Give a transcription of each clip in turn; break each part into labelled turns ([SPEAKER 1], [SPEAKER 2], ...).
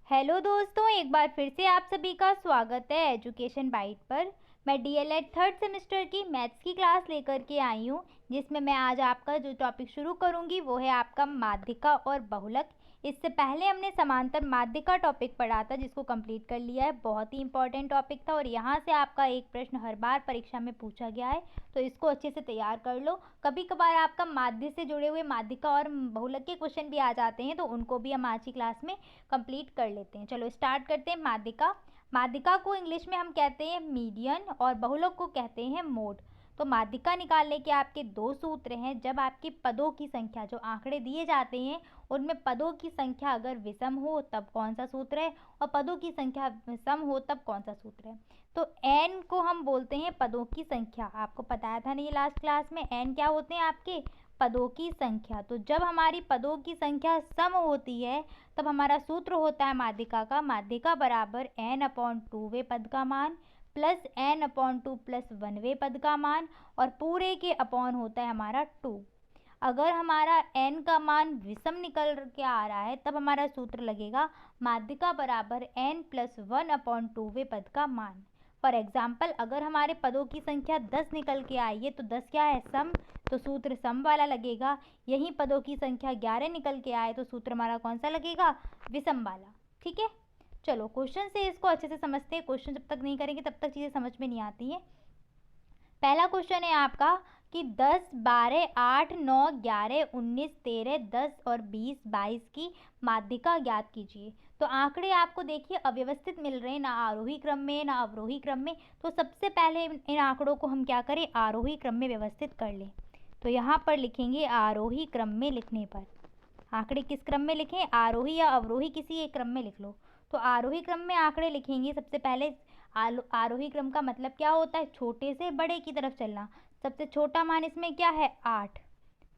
[SPEAKER 1] Hello दोस्तों, एक बार फिर से आप सभी का स्वागत है एजुकेशन बाइट पर। मैं डीएलएड थर्ड सेमेस्टर की मैथ्स की क्लास लेकर के आई हूँ, जिसमें मैं आज आपका जो टॉपिक शुरू करूँगी वो है आपका माध्यिका और बहुलक। इससे पहले हमने समांतर माध्यिका टॉपिक पढ़ा था, जिसको कंप्लीट कर लिया है। बहुत ही इंपॉर्टेंट टॉपिक था और यहाँ से आपका एक प्रश्न हर बार परीक्षा में पूछा गया है, तो इसको अच्छे से तैयार कर लो। कभी कभार आपका माध्य से जुड़े हुए माध्यिका और बहुलक के क्वेश्चन भी आ जाते हैं, तो उनको भी हम आज की क्लास में कंप्लीट कर लेते हैं। चलो स्टार्ट करते हैं। माध्यिका, माध्यिका को इंग्लिश में हम कहते हैं मीडियन और बहुलक को कहते हैं मोड। तो माध्यिका निकालने के आपके दो सूत्र हैं। जब आपके पदों की संख्या, जो आंकड़े दिए जाते हैं उनमें पदों की संख्या अगर विषम हो तब कौन सा सूत्र है, और पदों की संख्या सम हो तब कौन सा सूत्र है। तो n को हम बोलते हैं पदों की संख्या। आपको बताया था नहीं लास्ट क्लास में, n क्या होते हैं आपके पदों की संख्या। तो जब हमारी पदों की संख्या सम होती है तब हमारा सूत्र होता है माध्यिका का, माध्यिका बराबर n/2 वे पद का मान प्लस n/2 प्लस 1 वे पद का मान, और पूरे के अपॉन होता है हमारा 2। अगर हमारा n का मान विषम निकल के आ रहा है तब हमारा सूत्र लगेगा माध्यिका बराबर n + 1/2 वे पद का मान। फॉर एग्जाम्पल, अगर हमारे पदों की संख्या 10 निकल के आई है तो 10 क्या है, सम, तो सूत्र सम वाला लगेगा। यही पदों की संख्या 11 निकल के आए तो सूत्र हमारा कौन सा लगेगा, विषम वाला। ठीक है, चलो क्वेश्चन से इसको अच्छे से समझते हैं। क्वेश्चन जब तक नहीं करेंगे तब तक चीज़ें समझ में नहीं आती हैं। पहला क्वेश्चन है आपका कि 10, 12, 8, 9, 11, 19, 13, 10 और 20, 22 की माध्यिका ज्ञात कीजिए। तो आंकड़े आपको देखिए अव्यवस्थित मिल रहे हैं, ना आरोही क्रम में ना अवरोही क्रम में। तो सबसे पहले इन आंकड़ों को हम क्या करें, आरोही क्रम में व्यवस्थित कर लें। तो यहाँ पर लिखेंगे आरोही क्रम में। लिखने पर आंकड़े किस क्रम में लिखें, आरोही या अवरोही, किसी एक क्रम में लिख लो। तो आरोही क्रम में आंकड़े लिखेंगे। सबसे पहले आरोही क्रम का मतलब क्या होता है, छोटे से बड़े की तरफ चलना। सबसे छोटा मान इसमें क्या है, 8,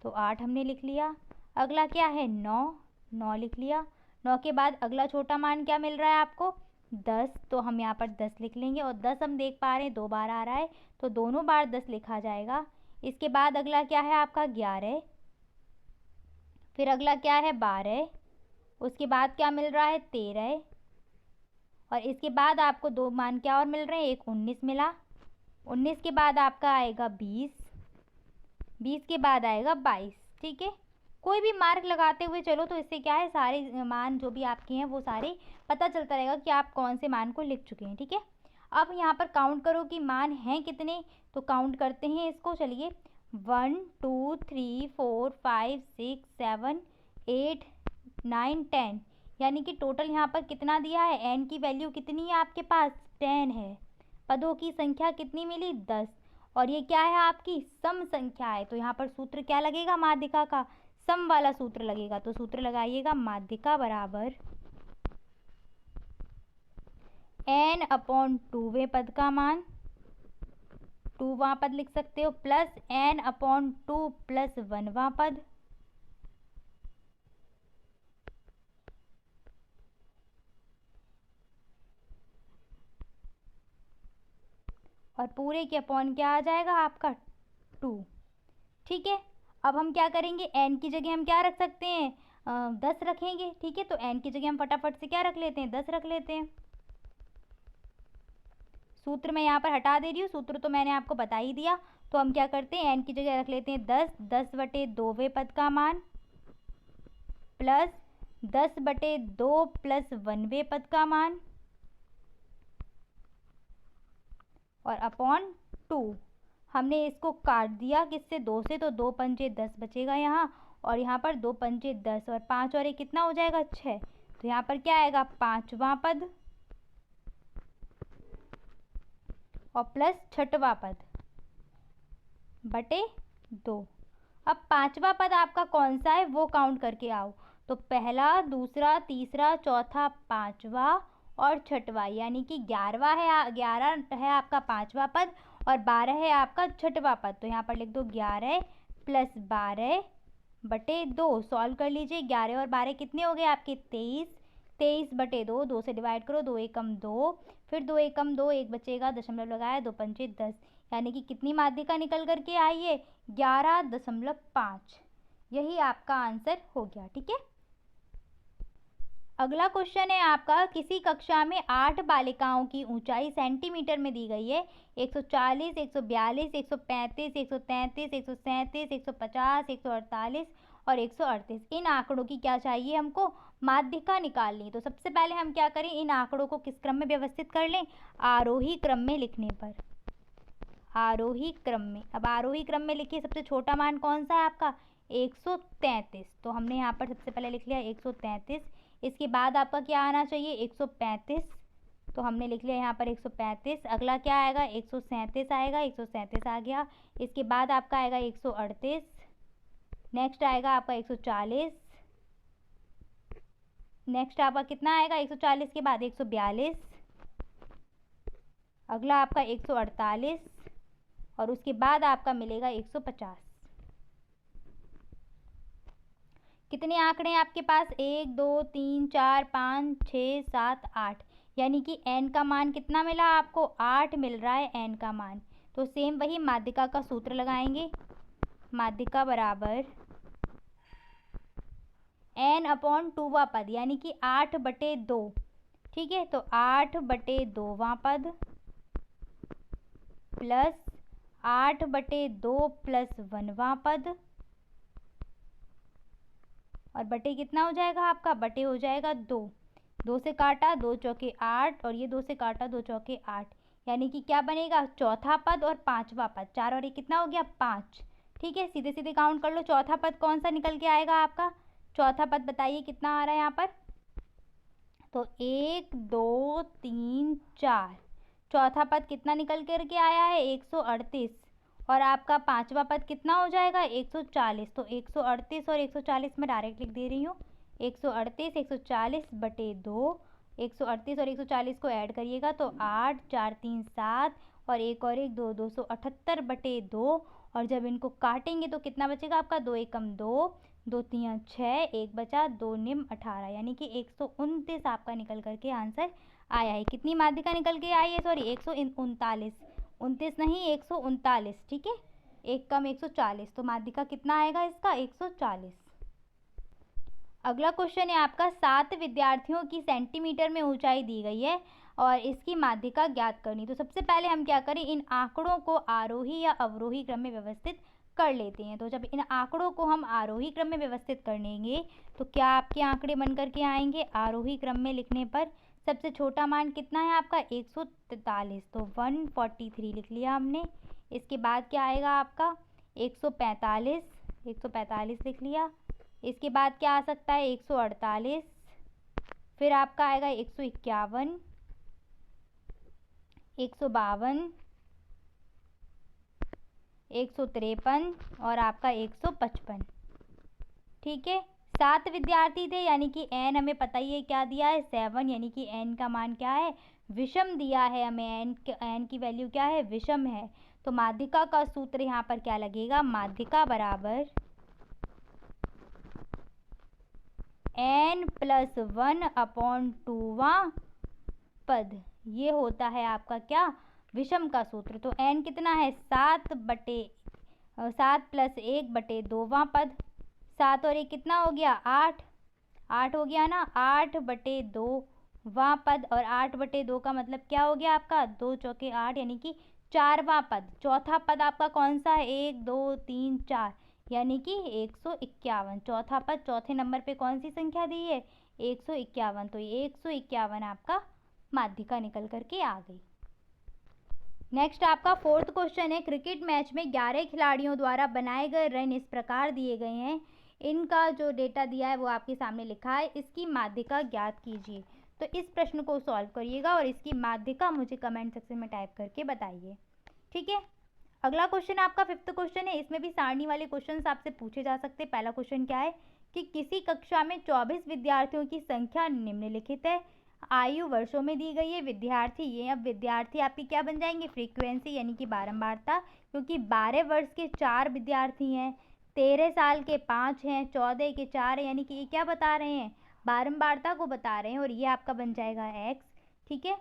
[SPEAKER 1] तो 8 हमने लिख लिया। अगला क्या है, 9, 9 लिख लिया। 9 के बाद अगला छोटा मान क्या मिल रहा है आपको, 10, तो हम यहाँ पर 10 लिख लेंगे। और 10 हम देख पा रहे हैं 2 बार आ रहा है, तो दोनों बार 10 लिखा जाएगा। इसके बाद अगला क्या है आपका 11, फिर अगला क्या है 12, उसके बाद क्या मिल रहा है 13, और इसके बाद आपको दो मान क्या और मिल रहे हैं, एक 19 मिला। 19 के बाद आपका आएगा 20, 20 के बाद आएगा 22। ठीक है, कोई भी मार्क लगाते हुए चलो, तो इससे क्या है, सारे मान जो भी आपके हैं वो सारे पता चलता रहेगा कि आप कौन से मान को लिख चुके हैं। ठीक है, अब यहाँ पर काउंट करो कि मान हैं कितने, तो काउंट करते हैं इसको। चलिए 1 2 3 4 5 6 7 8 9 10, यानी कि टोटल यहाँ पर कितना दिया है, n की वैल्यू कितनी है आपके पास, 10 है। पदों की संख्या कितनी मिली, 10, और ये क्या है आपकी सम संख्या है। तो यहाँ पर सूत्र क्या लगेगा माध्यिका का, सम वाला सूत्र लगेगा। तो सूत्र लगाइएगा माध्यिका बराबर n/2 वे पद का मान, 2 वां पद लिख सकते हो, प्लस n/2 प्लस 1 वां पद, और पूरे के अपॉन क्या आ जाएगा आपका 2। ठीक है, अब हम क्या करेंगे, n की जगह हम क्या रख सकते हैं, 10 रखेंगे। ठीक है, तो n की जगह हम फटाफट से क्या रख लेते हैं, 10 रख लेते हैं। सूत्र मैं यहाँ पर हटा दे रही हूँ, सूत्र तो मैंने आपको बता ही दिया। तो हम क्या करते हैं, n की जगह रख लेते हैं 10, 10/2 वे पद का मान प्लस 10/2 प्लस 1 वे पद का मान, और अपॉन 2। हमने इसको काट दिया किससे, 2 से, तो 2 पंजे 10 बचेगा यहाँ, और यहाँ पर 2 पंजे 10 और 5 और 1 कितना हो जाएगा, 6। तो यहाँ पर क्या आएगा, 5वां पद और प्लस 6वां पद बटे 2। अब 5वां पद आपका कौन सा है वो काउंट करके आओ। तो पहला, दूसरा, तीसरा, चौथा, 5वां और 6वां, यानी कि 11वां है, 11 है आपका 5वां पद और 12 है आपका 6वां पद। तो यहाँ पर लिख दो 11 + 12 बटे 2। सॉल्व कर लीजिए, 11 और 12 कितने हो गए आपके, 23, 23/2, 2 से डिवाइड करो, 2 एकम 2, फिर 2 एकम 2, 1 बचेगा, दशमलव लगाया, 2 पंचे 10, यानी कि कितनी माध्यिका निकल करके आई है, 11.5। यही आपका आंसर हो गया। ठीक है, अगला क्वेश्चन है आपका, किसी कक्षा में 8 बालिकाओं की ऊंचाई सेंटीमीटर में दी गई है। 140, 142, 135, 133, 137, 150, 148 और 138। इन आंकड़ों की क्या चाहिए हमको? माध्यिका निकालनी। तो सबसे पहले हम क्या करें, इन आंकड़ों को किस क्रम में व्यवस्थित कर लें? आरोही क्रम में लिखने पर। आरोही क्रम में। अब आरोही क्रम में लिखिए, सबसे छोटा मान कौन सा है आपका? 133। तो हमने यहाँ पर सबसे पहले लिख लिया 133। इसके बाद आपका क्या आना चाहिए? 135। तो हमने लिख लिया यहाँ पर 135। अगला क्या आएगा? 137 आएगा। 137 आ गया। इसके बाद आपका आएगा 138। नेक्स्ट आएगा आपका 140। नेक्स्ट आपका कितना आएगा? 140 के बाद 142। अगला आपका 148 और उसके बाद आपका मिलेगा 150। कितने आंकड़े हैं आपके पास? 1 2 3 4 5 6 7 8, यानी कि n का मान कितना मिला आपको? 8 मिल रहा है n का मान। तो सेम वही माध्यिका का सूत्र लगाएंगे। माध्यिका बराबर n/2वां पद, यानी कि 8/2। ठीक है, तो 8/2वां पद प्लस 8/2 प्लस 1वां पद, और बटे कितना हो जाएगा आपका? बटे हो जाएगा 2। 2 से काटा 2 चौके 8 और ये 2 से काटा 2 चौके 8, यानी कि क्या बनेगा? चौथा पद और पांचवा पद। 4 और 1 कितना हो गया? 5। ठीक है, सीधे सीधे काउंट कर लो। चौथा पद कौन सा निकल के आएगा आपका? चौथा पद बताइए कितना आ रहा है यहाँ पर? तो 1 2 3 4। चौथा पद कितना निकल करके आया है? 138। और आपका पांचवा पद कितना हो जाएगा? 140। तो 138 और 140 में डायरेक्ट लिख दे रही हूँ। 138 140/2। 138 और 140 को ऐड करिएगा तो 8 4 3 7 और एक 2 278/2। और जब इनको काटेंगे तो कितना बचेगा आपका? 2 एकम 2, 2 तियां 6, 1 बचा, 2 निम 18, यानी कि 129 आपका निकल करके आंसर आया है। कितनी माध्यिका निकल के आई है? सॉरी 139, 29 नहीं 139। ठीक है, एक कम 140, तो माध्यिका कितना आएगा इसका? 140। अगला क्वेश्चन है आपका, 7 विद्यार्थियों की सेंटीमीटर में ऊंचाई दी गई है और इसकी माध्यिका ज्ञात करनी। तो सबसे पहले हम क्या करें, इन आंकड़ों को आरोही या अवरोही क्रम में व्यवस्थित कर लेते हैं। तो जब इन आंकड़ों को हम आरोही क्रम में व्यवस्थित कर लेंगे तो क्या आपके आंकड़े बन करके आएंगे? आरोही क्रम में लिखने पर सबसे छोटा मान कितना है आपका? 143। तो 143 लिख लिया हमने। इसके बाद क्या आएगा आपका? 145। 145 लिख लिया। इसके बाद क्या आ सकता है? 148। फिर आपका आएगा 151, 152, 153 और आपका 155। ठीक है, 7 विद्यार्थी थे, यानी कि n हमें पता ही है क्या दिया है? 7, यानी कि n का मान क्या है? विषम दिया है हमें। n की वैल्यू क्या है? विषम है। तो माध्यिका का सूत्र यहाँ पर क्या लगेगा? माध्यिका बराबर n+1/2वां पद। ये होता है आपका क्या? विषम का सूत्र। तो n कितना है? 7 + 1/2वां पद। 7 और 1 कितना हो गया? 8। 8 हो गया ना? 8/2वां पद, और 8/2 का मतलब क्या हो गया आपका? 2 चौके 8, यानी कि 4वां पद। चौथा पद आपका कौन सा है? 1 2 3 4, यानी कि 151। चौथा पद चौथे नंबर पे कौन सी संख्या दी है? 151। तो ये 151 आपका माध्यिका निकल करके आ गई। नेक्स्ट आपका 4th क्वेश्चन है, क्रिकेट मैच में 11 खिलाड़ियों द्वारा बनाए गए रन इस प्रकार दिए गए हैं। इनका जो डेटा दिया है वो आपके सामने लिखा है। इसकी माध्यिका ज्ञात कीजिए। तो इस प्रश्न को सॉल्व करिएगा और इसकी माध्यिका मुझे कमेंट सेक्शन में टाइप करके बताइए। ठीक है, अगला क्वेश्चन आपका 5th क्वेश्चन है। इसमें भी सारणी वाले क्वेश्चंस आपसे पूछे जा सकते हैं। पहला क्वेश्चन क्या है कि किसी कक्षा में 24 विद्यार्थियों की संख्या निम्नलिखित है। आयु वर्षों में दी गई है। विद्यार्थी, ये अब विद्यार्थी आपकी क्या बन जाएंगे? फ्रीक्वेंसी, यानी कि बारंबारता, क्योंकि 12 वर्ष के 4 विद्यार्थी हैं, 13 साल के 5 हैं, 14 के 4 हैं, यानी कि ये क्या बता रहे हैं? बारंबारता को बता रहे हैं, और ये आपका बन जाएगा x। ठीक है,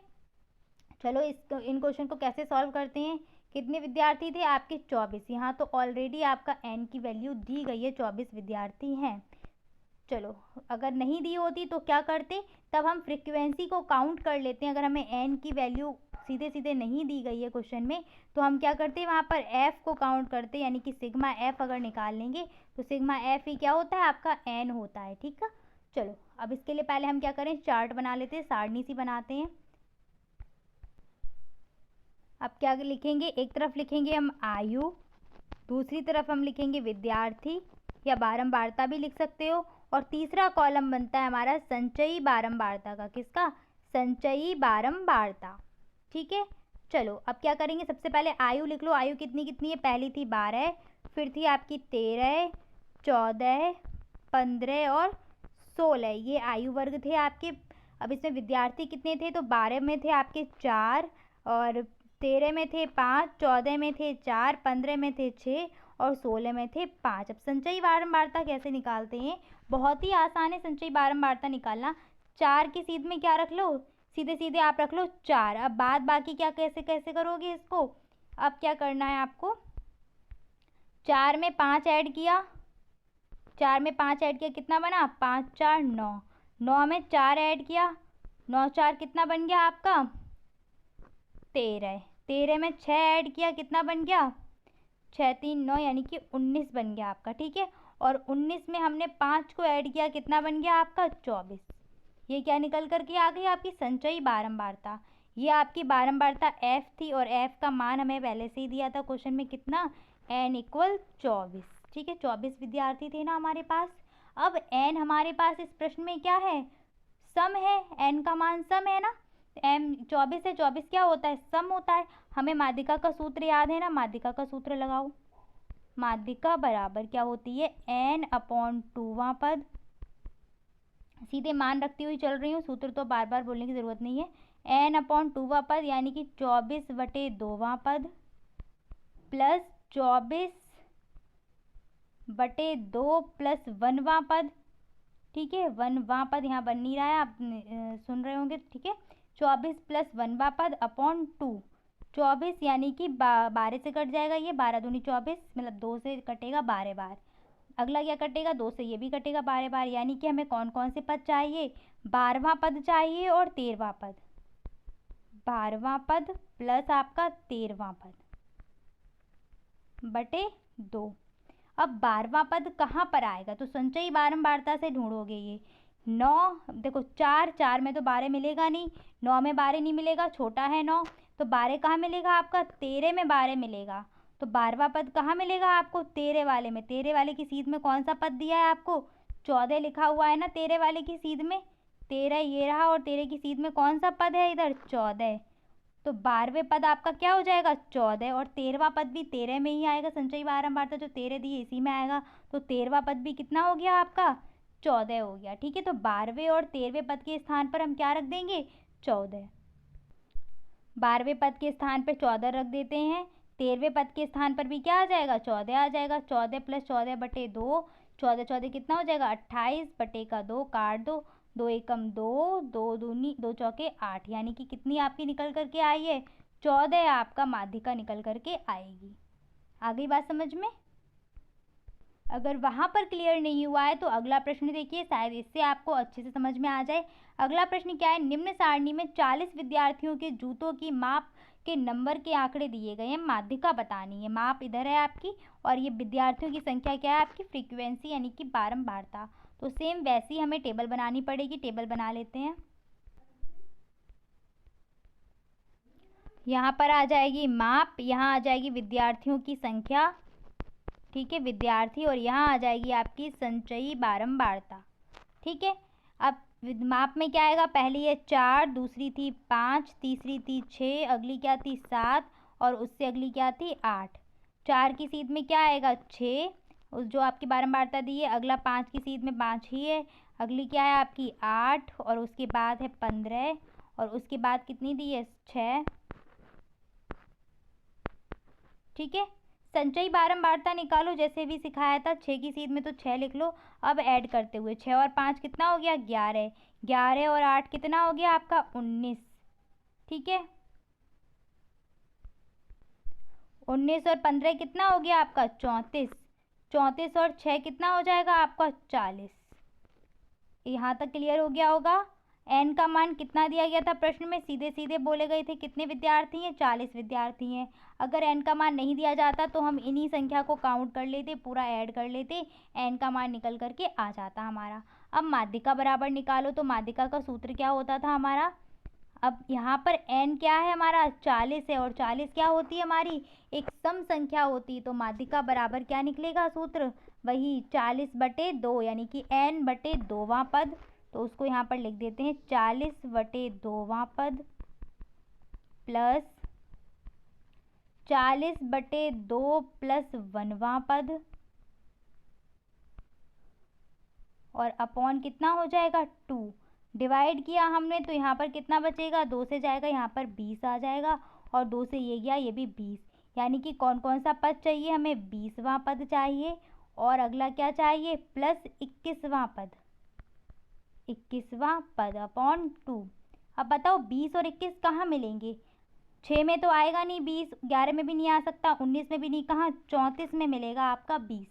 [SPEAKER 1] चलो इन क्वेश्चन को कैसे सॉल्व करते हैं। कितने विद्यार्थी थे आपके? 24। यहाँ तो ऑलरेडी आपका n की वैल्यू दी गई है, 24 विद्यार्थी हैं। चलो, अगर नहीं दी होती तो क्या करते, तब हम फ्रीक्वेंसी को काउंट कर लेते हैं। अगर हमें एन की वैल्यू सीधे सीधे नहीं दी गई है क्वेश्चन में, तो हम क्या करते हैं, वहाँ पर एफ को काउंट करते हैं, यानी कि सिग्मा एफ अगर निकाल लेंगे तो सिग्मा एफ ही क्या होता है, आपका एन होता है। ठीक है, चलो अब इसके लिए पहले हम क्या करें, चार्ट बना लेते हैं, सारणी सी बनाते हैं। अब क्या लिखेंगे, एक तरफ लिखेंगे हम आयु, दूसरी तरफ हम लिखेंगे विद्यार्थी या बारंबारता भी लिख सकते हो, और तीसरा कॉलम बनता है हमारा संचयी बारंबारता का। किसका, संचयी बारंबारता। ठीक है, चलो अब क्या करेंगे, सबसे पहले आयु लिख लो। आयु कितनी कितनी है, पहली थी 12, फिर थी आपकी 13, 14, 15 और 16, ये आयु वर्ग थे आपके। अब इसमें विद्यार्थी कितने थे, तो 12 में थे आपके 4, और 13 में थे 5, 14 में थे 4, 15 में थे 6 और 16 में थे 5। अब संचयी बारंबारता कैसे निकालते हैं, बहुत ही आसान है संचयी बारंबारता निकालना। 4 की सीध में क्या रख लो, सीधे सीधे आप रख लो 4। अब बाद बाकी क्या कैसे कैसे करोगे इसको, अब क्या करना है आपको, 4 में 5 ऐड किया, 4 में 5 ऐड किया, कितना बना, 5 4 9, 9 में 4 ऐड किया, 9 4 कितना बन गया आपका, 13, 13 में 6 ऐड किया, कितना बन गया, 6 3 9, यानी कि 19 बन गया आपका। ठीक है, और 19 में हमने 5 को ऐड किया, कितना बन गया आपका, 24। ये क्या निकल करके आ गई, आपकी संचयी बारंबारता। ये आपकी बारंबारता एफ थी, और एफ का मान हमें पहले से ही दिया था क्वेश्चन में, कितना, एन इक्वल 24। ठीक है, 24 विद्यार्थी थे ना हमारे पास। अब एन हमारे पास इस प्रश्न में क्या है, सम है, एन का मान सम है ना, एम 24 है, 24 क्या होता है, सम होता है। हमें माध्यिका का सूत्र याद है ना, माध्यिका का सूत्र लगाओ। माध्यिका बराबर क्या होती है, एन अपॉन 2वां पद, सीधे मान रखती हुई चल रही हूँ, सूत्र तो बार बार बोलने की ज़रूरत नहीं है। एन अपॉन 2वां पद यानी कि 24/2वां पद प्लस 24/2 प्लस 1वां पद। ठीक है, 1वां पद यहाँ बन नहीं रहा है, आप सुन रहे होंगे। ठीक है, 24 प्लस 1वां पद अपॉन 2, 24 यानी कि 12 से कट जाएगा, ये 12 दूनी 24, मतलब 2 से कटेगा 12 बार। अगला क्या कटेगा, 2 से ये भी कटेगा 12 बार, यानी कि हमें कौन कौन से पद चाहिए, 12वां पद चाहिए और 13वां पद। 12वां पद प्लस आपका 13वां पद बटे 2। अब 12वां पद कहाँ पर आएगा, तो संचयी बारंबारता से ढूंढोगे ये। 9, देखो 4, 4 में तो 12 मिलेगा नहीं, 9 में 12 नहीं मिलेगा, छोटा है 9, तो 12 कहाँ मिलेगा आपका, 13 में 12 मिलेगा। तो 12वां पद कहाँ मिलेगा आपको, 13 वाले में। 13 वाले की सीध में कौन सा पद दिया है आपको, 14 लिखा हुआ है ना 13 वाले की सीध में, 13 ये रहा, और 13 की सीध में कौन सा पद है इधर, 14। तो 12वें पद आपका क्या हो जाएगा, 14, और 13वां पद भी 13 में ही आएगा। संचयी बारंबारता जो 13 दी है इसी में आएगा, तो 13वां पद भी कितना हो गया आपका, 14 हो गया। ठीक है, तो 12वें और 13वें पद के स्थान पर हम क्या रख देंगे, 14। 12वें पद के स्थान पर 14 रख देते हैं, 13वें पद के स्थान पर भी क्या आ जाएगा, 14 आ जाएगा। 14 प्लस 14/2, 14 14 कितना हो जाएगा, 28/2 काट दो, 2 एकम 2, 2 दूनी 2 चौके 8, यानी कि कितनी आपकी निकल करके आई है, 14 आपका माध्यिका निकल करके आएगी। आ गई बात समझ में। अगर वहाँ पर क्लियर नहीं हुआ है तो अगला प्रश्न देखिए, शायद इससे आपको अच्छे से समझ में आ जाए। अगला प्रश्न क्या है, निम्न सारणी में 40 विद्यार्थियों के जूतों की माप के नंबर के आंकड़े दिए गए हैं, माध्यिका बतानी है। माप इधर है आपकी, और ये विद्यार्थियों की संख्या क्या है आपकी, फ्रीक्वेंसी यानी कि बारंबारता। तो सेम वैसी हमें टेबल बनानी पड़ेगी, टेबल बना लेते हैं। यहाँ पर आ जाएगी माप, यहाँ आ जाएगी विद्यार्थियों की संख्या, ठीक है, विद्यार्थी, और यहाँ आ जाएगी आपकी संचयी बारंबारता। ठीक है, अब माप में क्या आएगा, पहली है 4, दूसरी थी 5, तीसरी थी 6, अगली क्या थी 7, और उससे अगली क्या थी 8। 4 की सीध में क्या आएगा 6, उस जो आपकी बारंबारता दी है। अगला 5 की सीध में 5 ही है, अगली क्या है आपकी 8, और उसके बाद है 15, और उसके बाद कितनी दी है 6। ठीक है, संचयी बारंबारता निकालो जैसे भी सिखाया था, 6 की सीध में तो 6 लिख लो। अब ऐड करते हुए 6 और 5 कितना हो गया, 11, 11 और 8 कितना हो गया आपका 19। ठीक है, 19 और 15 कितना हो गया आपका 34, 34 और 6 कितना हो जाएगा आपका 40। यहाँ तक क्लियर हो गया होगा। n का मान कितना दिया गया था प्रश्न में, सीधे सीधे बोले गए थे कितने विद्यार्थी हैं, 40 विद्यार्थी हैं। अगर n का मान नहीं दिया जाता तो हम इन्हीं संख्या को काउंट कर लेते, पूरा ऐड कर लेते, n का मान निकल करके आ जाता हमारा। अब माध्यिका बराबर निकालो, तो माध्यिका का सूत्र क्या होता था हमारा, अब यहाँ पर n क्या है हमारा 40 है, और 40 क्या होती है हमारी, एक सम संख्या होती है। तो माध्यिका बराबर क्या निकलेगा सूत्र, वही 40/2 यानी कि n बटे 2वां पद। तो उसको यहाँ पर लिख देते हैं 40/2वां पद प्लस 40/2 प्लस 1वां पद, और अपॉन कितना हो जाएगा 2। डिवाइड किया हमने तो यहाँ पर कितना बचेगा, 2 से जाएगा यहाँ पर 20 आ जाएगा, और 2 से ये गया ये भी 20। यानी कि कौन कौन सा पद चाहिए हमें, 20वां पद चाहिए, और अगला क्या चाहिए प्लस 21वां पद, 21वां पद अपॉन 2। अब बताओ 20 और 21 कहाँ मिलेंगे, 6 में तो आएगा नहीं 20, 11 में भी नहीं आ सकता, 19 में भी नहीं, कहाँ 34 में मिलेगा आपका 20।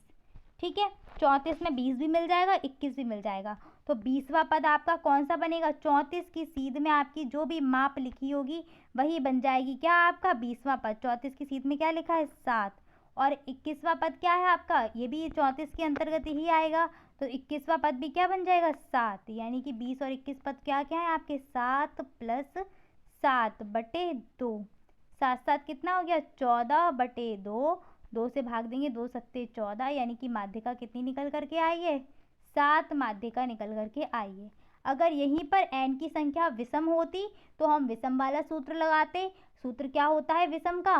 [SPEAKER 1] ठीक है, 34 में 20 भी मिल जाएगा, 21 भी मिल जाएगा। तो 20वां पद आपका कौन सा बनेगा, 34 की सीध में आपकी जो भी माप लिखी होगी वही बन जाएगी क्या आपका 20वां पद। 34 की सीध में क्या लिखा है 7, और 21वां पद क्या है आपका, ये भी 34 के अंतर्गत ही आएगा। तो 21वां पद भी क्या बन जाएगा 7, यानी कि 20 और 21 पद क्या क्या है आपके 7 प्लस 7/2, 7 कितना हो गया 14/2, 2 से भाग देंगे 2 सत्ते 14, यानी कि माध्यिका कितनी निकल करके आई है 7 माध्यिका निकल करके आई है। अगर यहीं पर n की संख्या विषम होती तो हम विषम वाला सूत्र लगाते। सूत्र क्या होता है विषम का,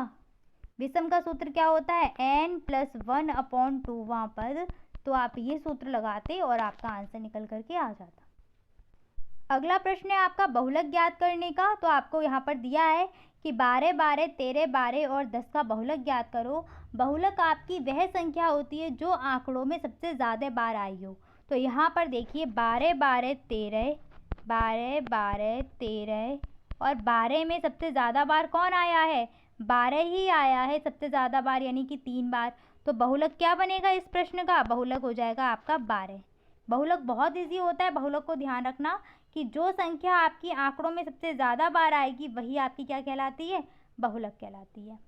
[SPEAKER 1] विषम का सूत्र क्या होता है n+1/2वां पद। तो आप ये सूत्र लगाते और आपका आंसर निकल करके आ जाता। अगला प्रश्न है आपका बहुलक ज्ञात करने का। तो आपको यहाँ पर दिया है कि 12, 12, 13, 12 और 10 का बहुलक ज्ञात करो। बहुलक आपकी वह संख्या होती है जो आंकड़ों में सबसे ज़्यादा बार आई हो। तो यहाँ पर देखिए 12, 12, 13, 12, 12, 13 और 12 में सबसे ज़्यादा बार कौन आया है, 12 ही आया है सबसे ज़्यादा बार, यानी कि 3 बार। तो बहुलक क्या बनेगा इस प्रश्न का, बहुलक हो जाएगा आपका 12। बहुलक बहुत इजी होता है, बहुलक को ध्यान रखना कि जो संख्या आपकी आंकड़ों में सबसे ज़्यादा बार आएगी वही आपकी क्या कहलाती है, बहुलक कहलाती है।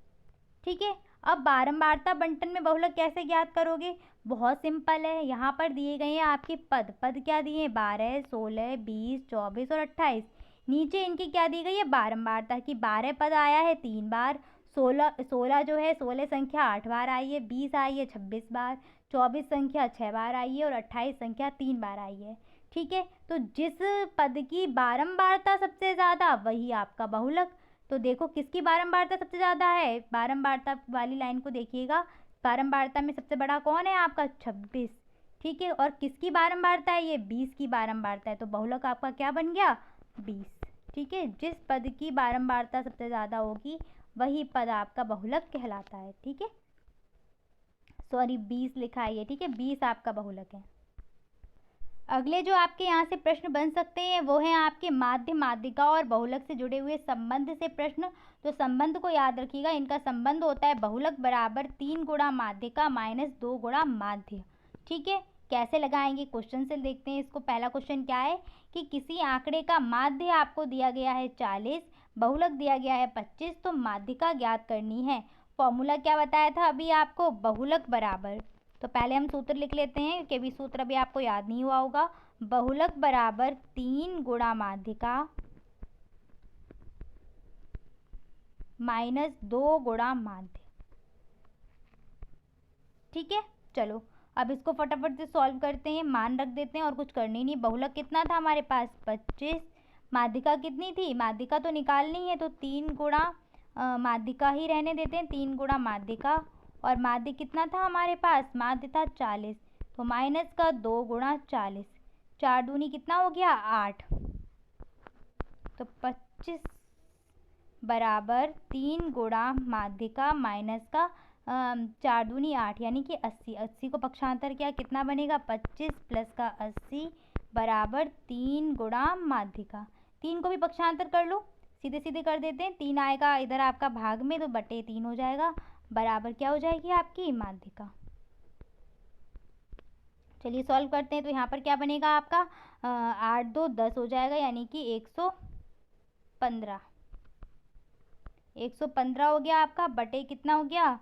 [SPEAKER 1] ठीक है, अब बारंबारता बंटन में बहुलक कैसे ज्ञात करोगे, बहुत सिंपल है। यहाँ पर दिए गए हैं आपके पद, पद क्या दिए हैं 12, 16, 20, 24 और 28। नीचे इनकी क्या दी गई है बारंबारता की, 12 पद आया है 3 बार, 16 जो है 16 संख्या 8 बार आई है, 20 आई है 26 बार, 24 संख्या 6 बार आई है और 28 संख्या 3 बार आई है। ठीक है, तो जिस पद की बारंबारता सबसे ज़्यादा वही आपका बहुलक। तो देखो किसकी बारंबारता सबसे ज़्यादा है, बारंबारता वाली लाइन को देखिएगा, बारंबारता में सबसे बड़ा कौन है आपका 26। ठीक है, और किसकी बारंबारता है, ये 20 की बारंबारता है। तो बहुलक आपका क्या बन गया 20। ठीक है, जिस पद की बारंबारता सबसे ज़्यादा होगी वही पद आपका बहुलक कहलाता है। ठीक है, सॉरी 20 लिखा है ये, ठीक है 20 आपका बहुलक है। अगले जो आपके यहाँ से प्रश्न बन सकते हैं वो है आपके माध्य, माध्यिका और बहुलक से जुड़े हुए संबंध से प्रश्न। तो संबंध को याद रखिएगा, इनका संबंध होता है बहुलक बराबर 3 गुणा माध्यिका माइनस 2 गुणा माध्य। ठीक है, कैसे लगाएंगे क्वेश्चन से देखते हैं इसको। पहला क्वेश्चन क्या है कि किसी आंकड़े का माध्य आपको दिया गया है 40, बहुलक दिया गया है 25, तो माध्यिका ज्ञात करनी है। फॉर्मूला क्या बताया था अभी आपको, बहुलक बराबर, तो पहले हम सूत्र लिख लेते हैं क्योंकि अभी सूत्र अभी आपको याद नहीं हुआ होगा। बहुलक बराबर 3 गुणा माध्यिका माइनस 2 गुणा माध्य। ठीक है, चलो अब इसको फटाफट से सॉल्व करते हैं, मान रख देते हैं और कुछ करनी नहीं। बहुलक कितना था हमारे पास 25, माध्यिका कितनी थी, माध्यिका तो निकालनी है तो 3 गुणा माध्यिका ही रहने देते हैं, 3 गुणा माध्यिका, और माध्य कितना था हमारे पास, माध्य था 40, तो माइनस का 2 गुणा 40, 4 दूनी कितना हो गया 8, तो 25 बराबर 3 गुणा माध्यिका माइनस का 4 दूनी 8 यानी कि 80, 80 को पक्षांतर किया कितना बनेगा 25 प्लस का 80 बराबर 3 गुणा माध्यिका। 3 को भी पक्षांतर कर लो, सीधे सीधे कर देते हैं, 3 आएगा इधर आपका भाग में तो बटे 3 हो जाएगा, बराबर क्या हो जाएगी आपकी माध्यिका। चलिए सॉल्व करते हैं। तो यहाँ पर क्या बनेगा आपका 8 2 10 हो जाएगा, यानी कि 115। 115 हो गया आपका, बटे कितना हो गया,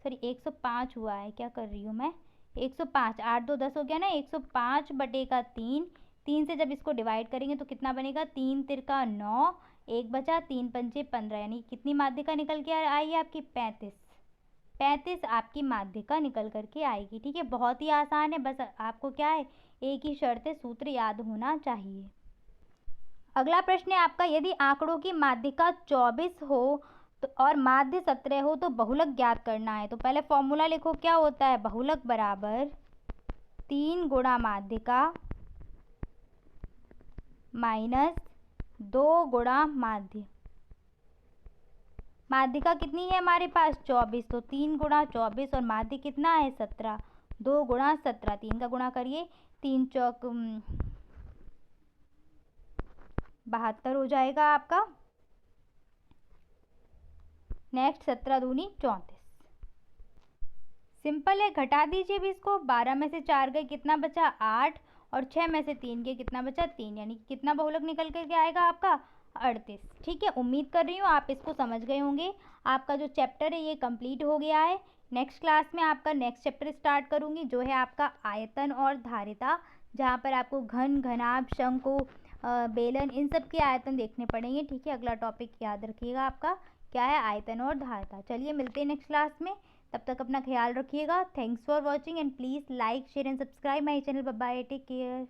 [SPEAKER 1] सॉरी 105 हुआ है, क्या कर रही हूँ मैं, 105। 8 2 10 हो गया ना, 105 बटे का 3। 3 से जब इसको डिवाइड करेंगे तो कितना बनेगा, 3 तिरका 9, एक बचा, 3 पंचे 15, यानी कितनी माध्यिका निकल के आई है आपकी, 35। 35 आपकी माध्यिका निकल करके आएगी। ठीक है, बहुत ही आसान है, बस आपको क्या है, एक ही शर्त है, सूत्र याद होना चाहिए। अगला प्रश्न है आपका, यदि आंकड़ों की माध्यिका 24 हो तो और माध्य 17 हो तो बहुलक ज्ञात करना है। तो पहले फॉर्मूला लिखो, क्या होता है, बहुलक बराबर 3 गुणा माध्यिका माइनस 2 गुणा माध्य। माध्यिका कितनी है हमारे पास, 24, तो 3 गुणा 24 और माध्य कितना है, 17। 2 गुणा 17, 3 का गुणा करिए, 3 चौक 72 हो जाएगा आपका। नेक्स्ट 17 दूनी 34। सिंपल है, घटा दीजिए भी इसको। 12 में से 4 गए, कितना बचा, 8, और 6 में से 3 गए, कितना बचा, 3, यानी कितना बहुलक निकल करके आएगा आपका, 38। ठीक है, उम्मीद कर रही हूँ आप इसको समझ गए होंगे। आपका जो चैप्टर है ये कंप्लीट हो गया है। नेक्स्ट क्लास में आपका नेक्स्ट चैप्टर स्टार्ट करूँगी, जो है आपका आयतन और धारिता, जहाँ पर आपको घन, घनाभ, शंकु, बेलन, इन सब के आयतन देखने पड़ेंगे। ठीक है, अगला टॉपिक याद रखिएगा आपका क्या है, आयतन और धारिता। चलिए मिलते हैं नेक्स्ट क्लास में, तब तक अपना ख्याल रखिएगा। Thanks for watching and please like share and subscribe my channel. Bye bye, take care.